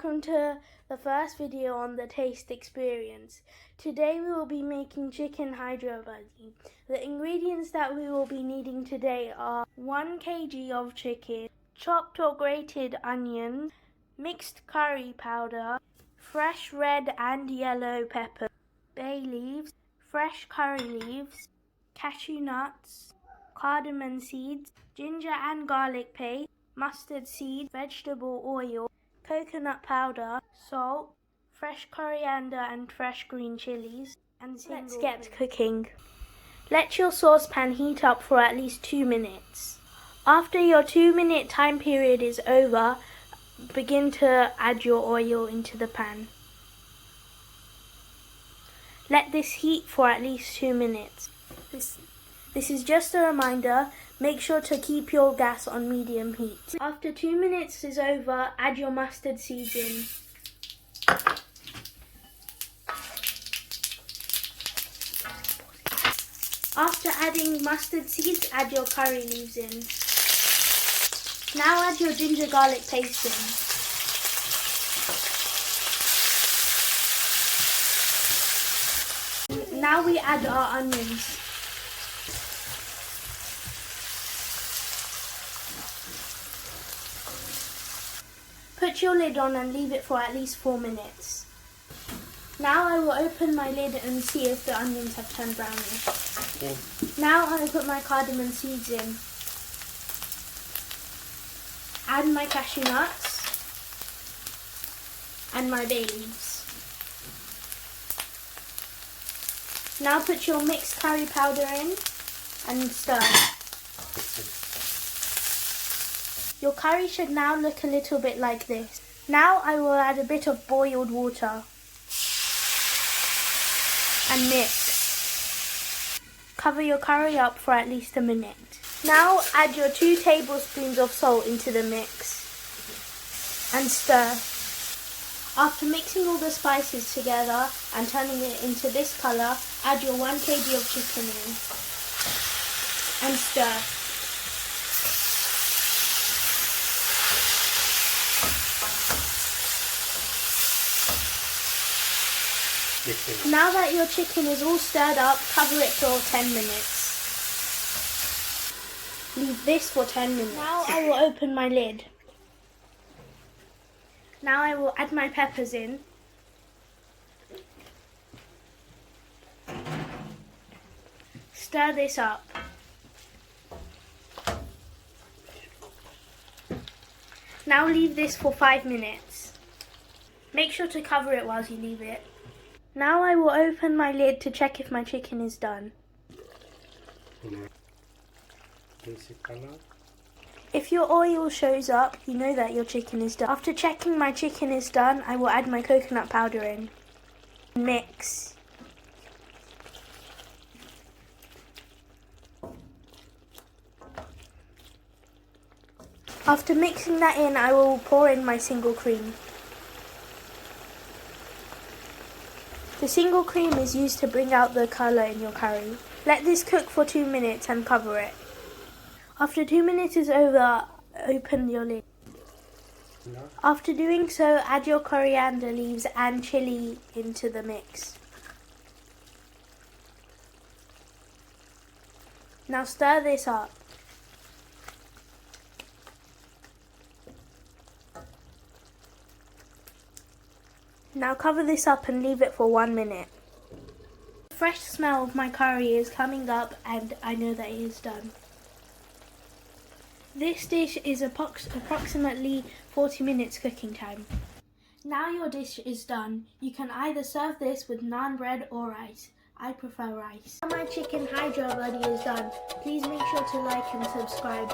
welcome to the first video on the taste experience. Today we will be making chicken Hyderabadi. The ingredients that we will be needing today are 1 kg of chicken, chopped or grated onions, mixed curry powder, fresh red and yellow pepper, bay leaves, fresh curry leaves, cashew nuts, cardamom seeds, ginger and garlic paste, mustard seed, vegetable oil, coconut powder, salt, fresh coriander and fresh green chilies, and let's get cooking. Let your saucepan heat up for at least 2 minutes. After your 2-minute time period is over, begin to add your oil into the pan. Let this heat for at least 2 minutes. This is just a reminder, make sure to keep your gas on medium heat. After 2 minutes is over, add your mustard seeds in. After adding mustard seeds, add your curry leaves in. Now add your ginger garlic paste in. Now we add our onions. Put your lid on and leave it for at least 4 minutes. Now I will open my lid and see if the onions have turned brownish. Okay. Now I will put my cardamom seeds in. Add my cashew nuts and my bay leaves. Now put your mixed curry powder in and stir. Your curry should now look a little bit like this. Now I will add a bit of boiled water and mix. Cover your curry up for at least a minute. Now add your 2 tablespoons of salt into the mix and stir. After mixing all the spices together and turning it into this colour, add your 1 kg of chicken in and stir. Now that your chicken is all stirred up, cover it for 10 minutes. Leave this for 10 minutes. Now I will open my lid. Now I will add my peppers in. Stir this up. Now leave this for 5 minutes. Make sure to cover it whilst you leave it. Now I will open my lid to check if my chicken is done. If your oil shows up, you know that your chicken is done. After checking my chicken is done, I will add my coconut powder in. Mix. After mixing that in, I will pour in my single cream. The single cream is used to bring out the colour in your curry. Let this cook for 2 minutes and cover it. After 2 minutes is over, open your lid. After doing so, add your coriander leaves and chillie into the mix. Now stir this up. Now cover this up and leave it for 1 minute. The fresh smell of my curry is coming up and I know that it is done. This dish is approximately 40 minutes cooking time. Now your dish is done. You can either serve this with naan bread or rice. I prefer rice. Now my chicken Hyderabadi is done. Please make sure to like and subscribe.